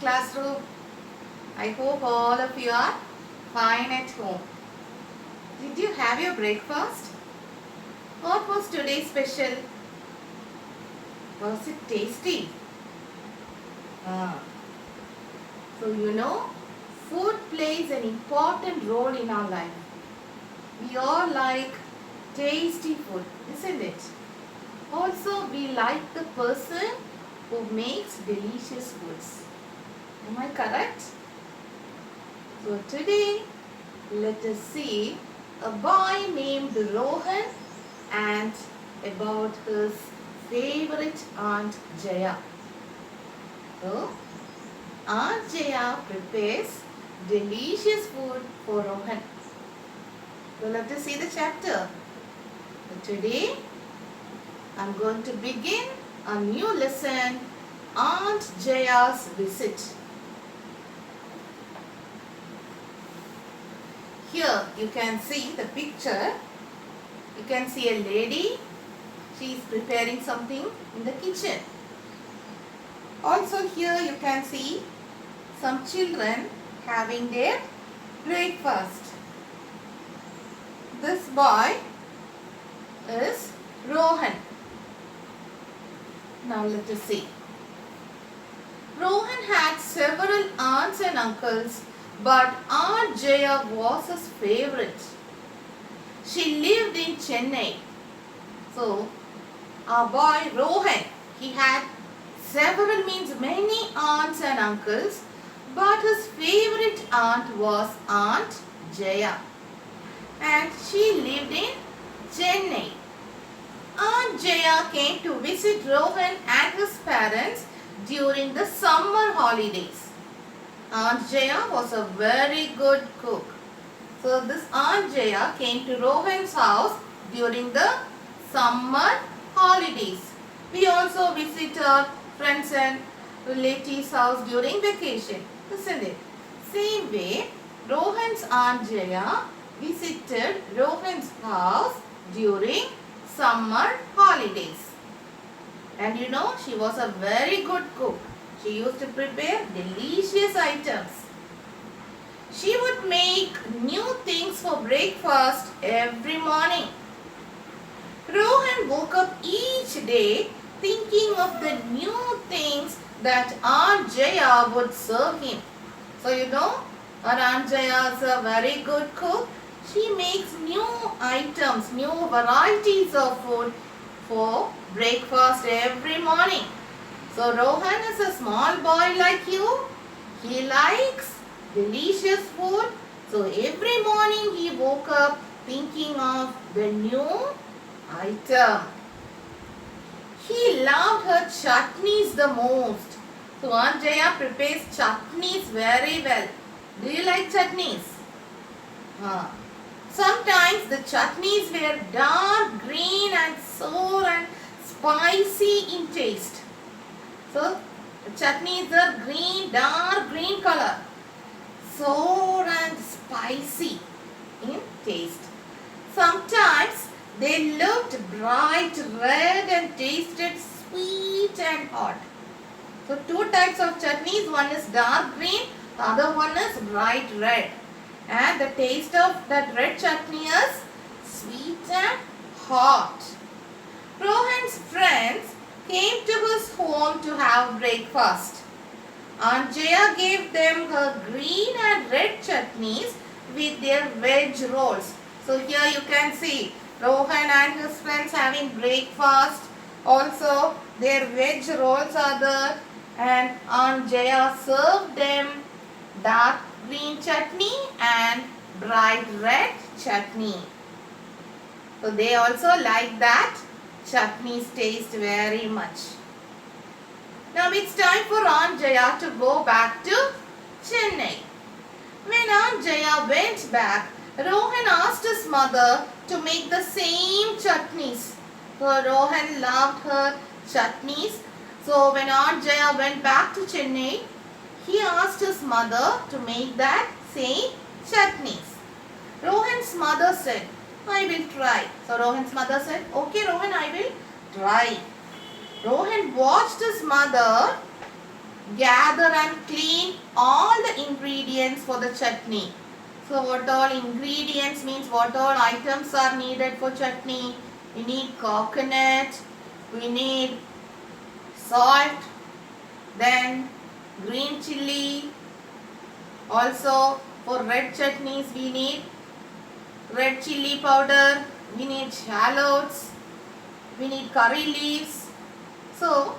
classroom? I hope all of you are fine at home. Did you have your breakfast? What was today's special? Was it tasty? Ah. So food plays an important role in our life. We all like tasty food, isn't it? Also, we like the person who makes delicious foods. Am I correct? So today, let us see a boy named Rohan and about his favorite Aunt Jaya. So, Aunt Jaya prepares delicious food for Rohan. So let us see the chapter. So today, I am going to begin a new lesson, Aunt Jaya's visit. Here you can see the picture. You can see a lady. She is preparing something in the kitchen. Also here you can see some children having their breakfast. This boy is Rohan. Now let us see. Rohan had several aunts and uncles, but Aunt Jaya was his favorite. She lived in Chennai. So, our boy Rohan, he had several means many aunts and uncles, but his favorite aunt was Aunt Jaya. And she lived in Chennai. Aunt Jaya came to visit Rohan and his parents during the summer holidays. Aunt Jaya was a very good cook. So this Aunt Jaya came to Rohan's house during the summer holidays. We also visit our friends and relatives' house during vacation, isn't it? Same way, Rohan's Aunt Jaya visited Rohan's house during summer holidays. And she was a very good cook. She used to prepare delicious items. She would make new things for breakfast every morning. Rohan woke up each day thinking of the new things that Aunt Jaya would serve him. So our Aunt Jaya is a very good cook. She makes new items, new varieties of food for breakfast every morning. So Rohan is a small boy like you. He likes delicious food. So every morning he woke up thinking of the new item. He loved her chutneys the most. So Aunt Jaya prepares chutneys very well. Do you like chutneys? Sometimes the chutneys were dark green and sour and spicy in taste. So the chutneys are green, dark green color, sour and spicy in taste. Sometimes they looked bright red and tasted sweet and hot. So two types of chutneys, one is dark green, the other one is bright red. And the taste of that red chutney is sweet and hot. Rohan's friends came to his home to have breakfast. Aunt Jaya gave them her green and red chutneys with their veg rolls. So here you can see Rohan and his friends having breakfast. Also their veg rolls are there, and Aunt Jaya served them dark green chutney and bright red chutney. So they also like that chutneys taste very much. Now it's time for Aunt Jaya to go back to Chennai. When Aunt Jaya went back, Rohan asked his mother to make the same chutneys. So Rohan loved her chutneys. So when Aunt Jaya went back to Chennai, he asked his mother to make that same chutneys. Rohan's mother said, I will try. So Rohan's mother said, okay Rohan, I will try. Rohan watched his mother gather and clean all the ingredients for the chutney. So what all ingredients means what all items are needed for chutney? We need coconut, we need salt, then green chilli. Also for red chutneys we need red chilli powder, we need shallots, we need curry leaves. So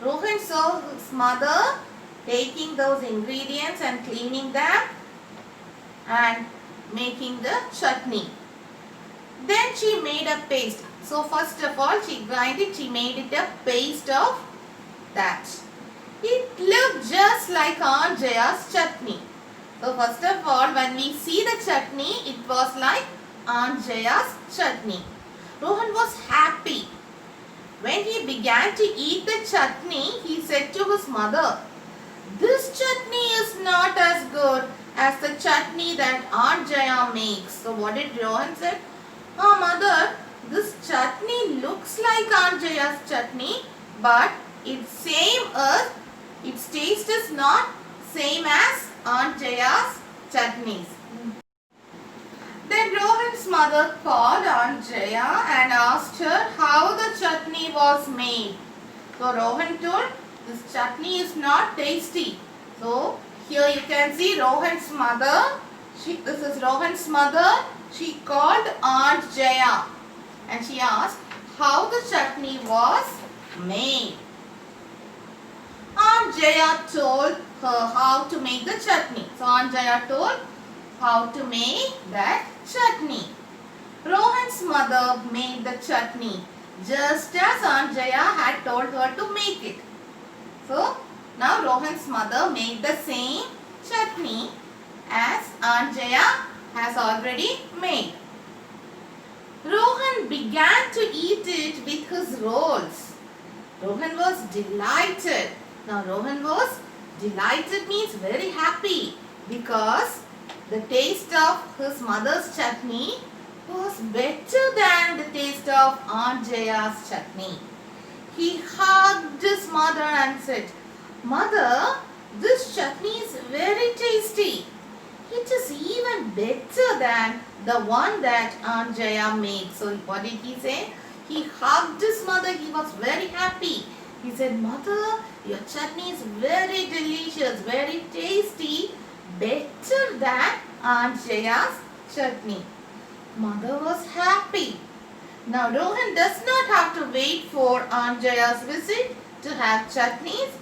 Rohan saw his mother taking those ingredients and cleaning them and making the chutney. Then she made a paste. So first of all she grinded, she made it a paste of that. It looked just like Aunt Jaya's chutney. So first of all when we see the chutney, it was like Aunt Jaya's chutney. Rohan was happy. When he began to eat the chutney, he said to his mother, "This chutney is not as good as the chutney that Aunt Jaya makes." So what did Rohan say? "Oh mother, this chutney looks like Aunt Jaya's chutney, but its taste is not same as Aunt Jaya's chutneys." Then Rohan's mother called Aunt Jaya and asked her how the chutney was made. So Rohan told, "This chutney is not tasty." So here you can see Rohan's mother. This is Rohan's mother. She called Aunt Jaya and she asked how the chutney was made. Aunt Jaya told her how to make the chutney. So Aunt Jaya told how to make that chutney. Rohan's mother made the chutney just as Aunt Jaya had told her to make it. So now Rohan's mother made the same chutney as Aunt Jaya has already made. Rohan began to eat it with his rolls. Rohan was delighted. Now Rohan was delighted means very happy because the taste of his mother's chutney was better than the taste of Aunt Jaya's chutney. He hugged his mother and said, "Mother, this chutney is very tasty. It is even better than the one that Aunt Jaya makes." So what did he say? He hugged his mother. He was very happy. He said, "Mother, your chutney is very delicious, very tasty, better than Aunt Jaya's chutney." Mother was happy. Now Rohan does not have to wait for Aunt Jaya's visit to have chutneys.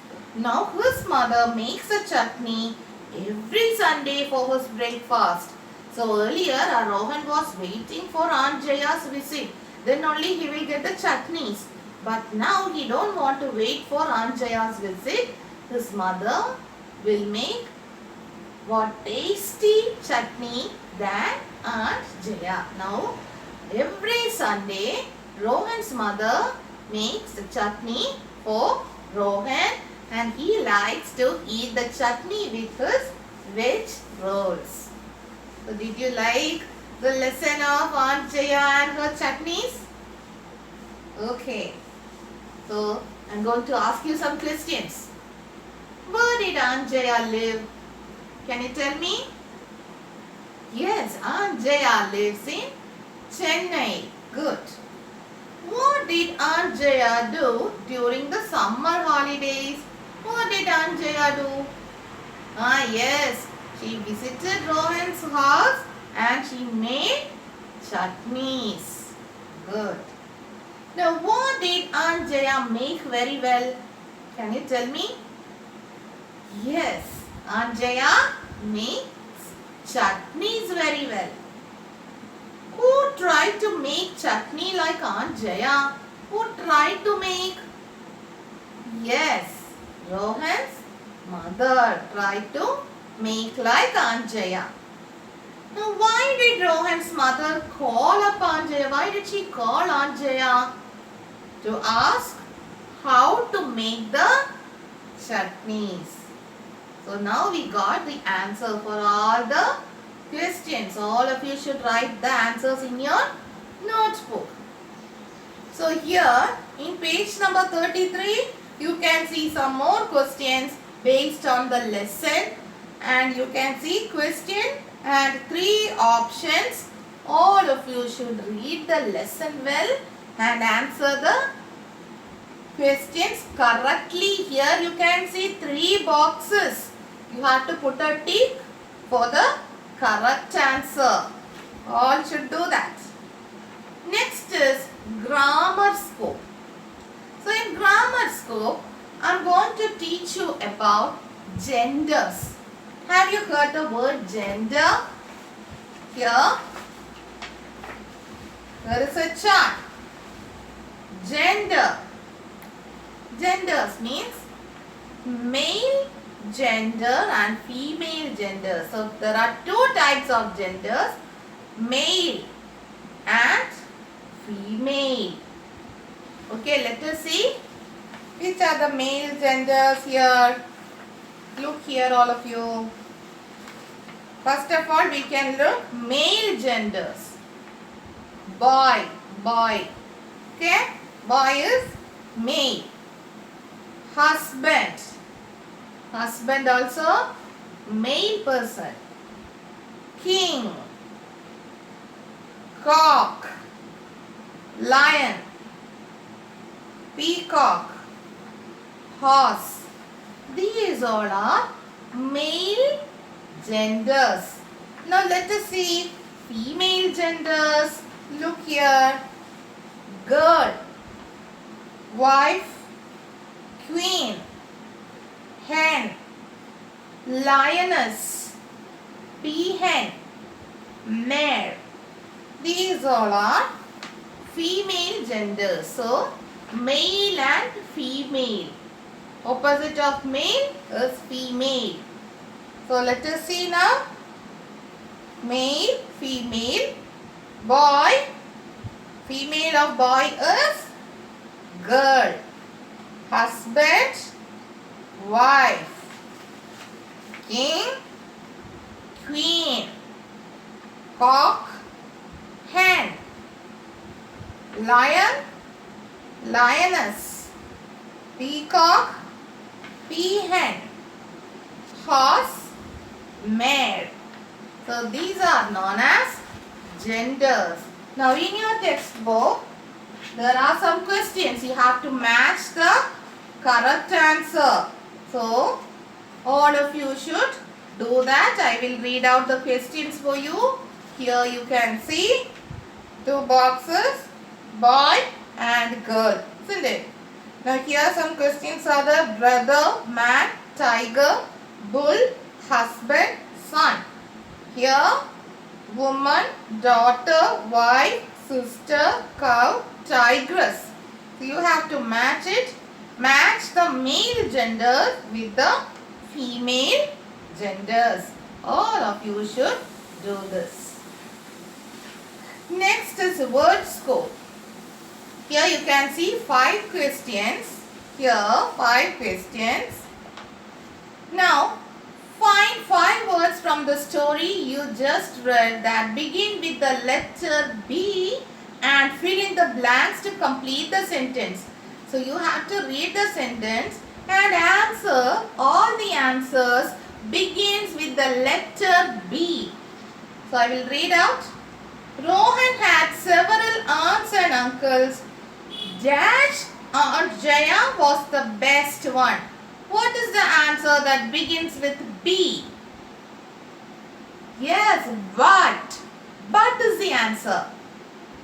Now his mother makes a chutney every Sunday for his breakfast. So earlier Rohan was waiting for Aunt Jaya's visit. Then only he will get the chutneys. But now he don't want to wait for Aunt Jaya's visit. His mother will make what tasty chutney than Aunt Jaya. Now every Sunday Rohan's mother makes the chutney for Rohan and he likes to eat the chutney with his veg rolls. So did you like the lesson of Aunt Jaya and her chutneys? Okay. So I'm going to ask you some questions. Where did Aunt Jaya live? Can you tell me? Yes, Aunt Jaya lives in Chennai. Good. What did Aunt Jaya do during the summer holidays? What did Aunt Jaya do? Yes, she visited Rohan's house and she made chutneys. Good. Now, what did Aunt Jaya make very well? Can you tell me? Yes, Aunt Jaya makes chutneys very well. Who tried to make chutney like Aunt Jaya? Who tried to make? Yes, Rohan's mother tried to make like Aunt Jaya. Now, why did Rohan's mother call up Aunt Jaya? Why did she call Aunt Jaya? To ask how to make the chutneys. So now we got the answer for all the questions. All of you should write the answers in your notebook. So here in page number 33, you can see some more questions. based on the lesson, and you can see question and 3 options. All of you should read the lesson well and answer the questions correctly. Here you can see 3 boxes. You have to put a tick for the correct answer. All should do that. Next is grammar scope. So in grammar scope, I am going to teach you about genders. Have you heard the word gender? Here is a chart. Gender. Genders means male gender and female gender. So there are 2 types of genders, male and female. Okay, let us see which are the male genders here. Look here, all of you. First of all, we can look male genders. Boy, boy. Okay, boy is male. Husband, husband also male person. King, cock, lion, peacock, horse. These all are male genders. Now let us see female genders. Look here. Girl, wife, queen, hen, lioness, peahen, mare. These all are female genders. So male and female. Opposite of male is female. So let us see now. Male, female, boy. Female of boy is girl. Husband, wife. King, queen, cock, hen. Lion, lioness. Peacock, peahen. Horse, mare. So these are known as genders. Now in your textbook, there are some questions. You have to match the correct answer. So all of you should do that. I will read out the questions for you. Here you can see 2 boxes, boy and girl, isn't it? Now here some questions are the brother, man, tiger, bull, husband, son. Here woman, daughter, wife, sister, cow, tigress. So you have to match it. Match the male genders with the female genders. All of you should do this. Next is word scope. Here you can see 5 questions. Here 5 questions. Now find 5 words from the story you just read that begin with the letter B and fill in the blanks to complete the sentence. So you have to read the sentence and answer. All the answers begins with the letter B. So I will read out. Rohan had several aunts and uncles. Dash Aunt Jaya was the best one. What is the answer that begins with B? Yes, but. But is the answer.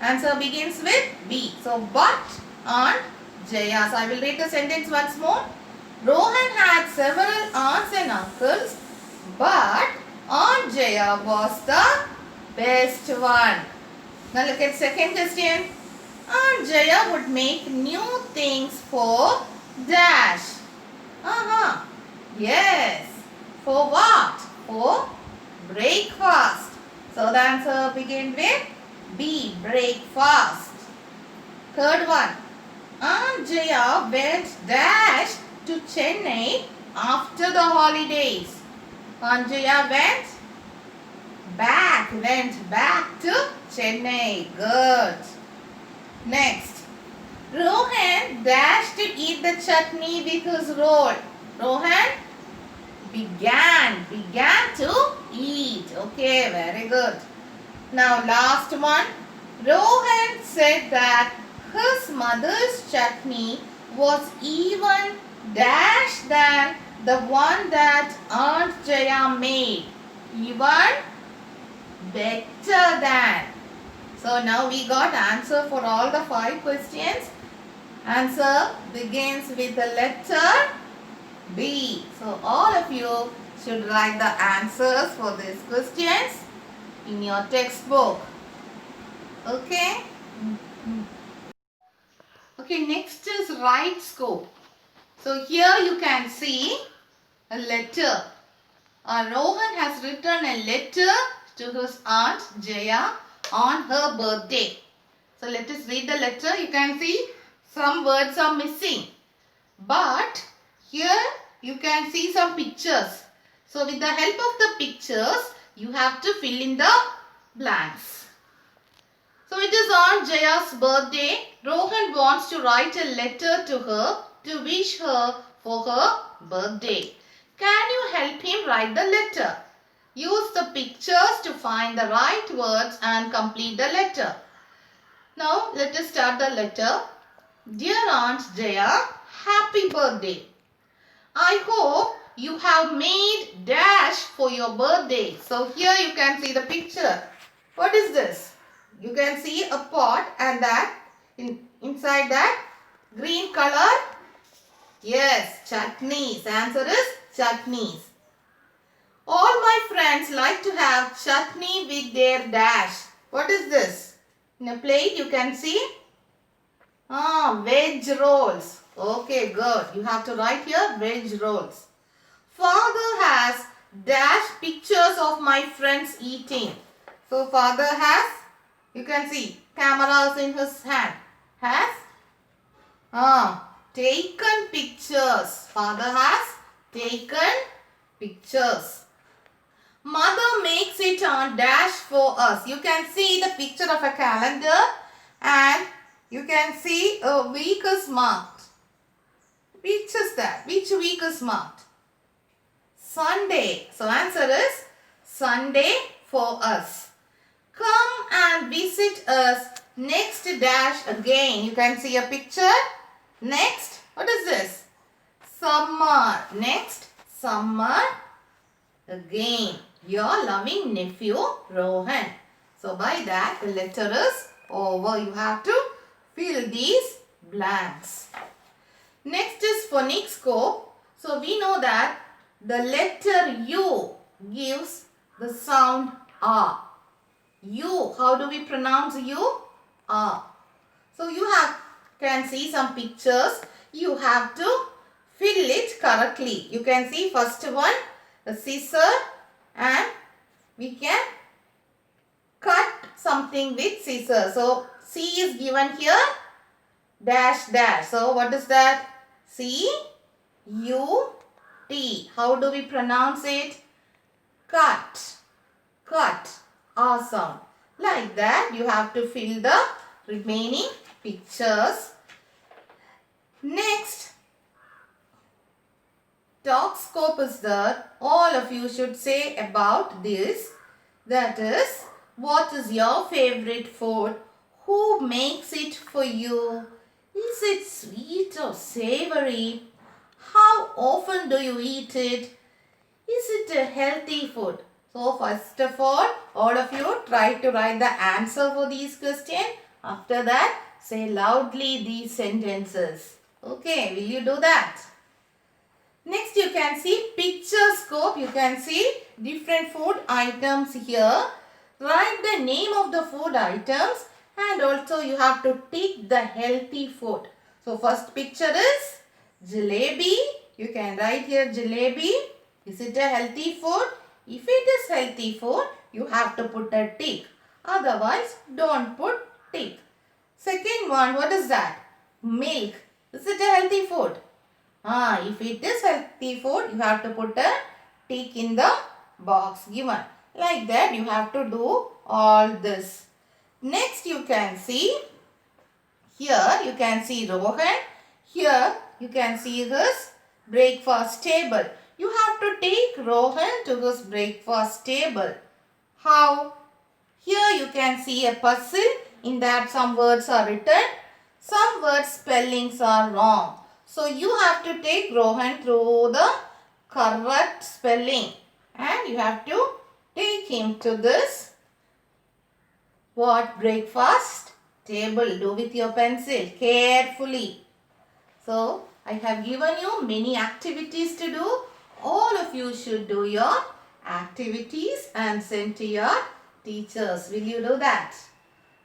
Answer begins with B. So, but Aunt Jaya. So, I will read the sentence once more. Rohan had several aunts and uncles, but Aunt Jaya was the best one. Now, look at second question. Aunt Jaya would make new things for Dash. Yes. For what? For breakfast. So the answer begins with B. Breakfast. Third one. Aunt Jaya went Dash to Chennai after the holidays. Aunt Jaya went back to Chennai. Good. Next. Rohan dashed to eat the chutney with his roll. Rohan began to eat. Okay, very good. Now last one. Rohan said that his mother's chutney was even dash than the one that Aunt Jaya made. Even better than. So now we got answer for all the 5 questions. Answer begins with the letter B. So all of you should write the answers for these questions in your textbook. Okay? Okay, next is right scope. So here you can see a letter. Rohan has written a letter to his aunt Jaya on her birthday. So let us read the letter. You can see some words are missing. But here you can see some pictures. So with the help of the pictures, you have to fill in the blanks. So it is on Jaya's birthday. Rohan wants to write a letter to her to wish her for her birthday. Can you help him write the letter? Use the pictures to find the right words and complete the letter. Now let us start the letter. Dear Aunt Jaya, happy birthday. I hope you have made dash for your birthday. So here you can see the picture. What is this? You can see a pot and that inside that green color. Yes, chutneys. Answer is chutneys. All my friends like to have chutney with their dash. What is this? In a plate you can see veg rolls. Okay, good. You have to write here veg rolls. Father has dash pictures of my friends eating. So father has, you can see cameras in his hand. Has taken pictures. Father has taken pictures. Mother makes it on dash for us. You can see the picture of a calendar and you can see a week is marked. Which is that? Which week is marked? Sunday. So answer is Sunday for us. Come and visit us next dash again. You can see a picture. Next. What is this? Summer. Next. Summer again. Your loving nephew Rohan. So by that the letter is over. You have to fill these blanks. Next is phonics scope. So we know that the letter U gives the sound A. U. How do we pronounce U? A. So you can see some pictures. You have to fill it correctly. You can see first one, the scissor, and we can cut something with scissors. So C is given here, dash dash. So what is that? C U T. How do we pronounce it? Cut. Cut. Awesome. Like that you have to fill the remaining pictures. Next, talk scope is there. All of you should say about this. That is, what is your favorite food? Who makes it for you? Is it sweet or savory? How often do you eat it? Is it a healthy food? So first of all of you try to write the answer for these questions. After that, say loudly these sentences. Okay, will you do that? Next you can see picture scope. You can see different food items here. Write the name of the food items and also you have to tick the healthy food. So first picture is jalebi. You can write here jalebi. Is it a healthy food? If it is healthy food, you have to put a tick. Otherwise, don't put tick. Second one, what is that? Milk. Is it a healthy food? If it is healthy food, you have to put a tick in the box given. Like that, you have to do all this. Next, you can see, here you can see Rohan. Here you can see his breakfast table. You have to take Rohan to his breakfast table. How? Here you can see a puzzle. In that some words are written. Some words spellings are wrong. So you have to take Rohan through the correct spelling. And you have to take him to this breakfast table. Do with your pencil carefully. So I have given you many activities to do. All of you should do your activities and send to your teachers. Will you do that?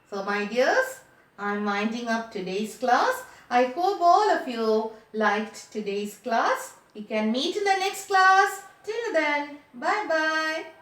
So my dears, I am winding up today's class. I hope all of you liked today's class. We can meet in the next class. Till then, bye-bye.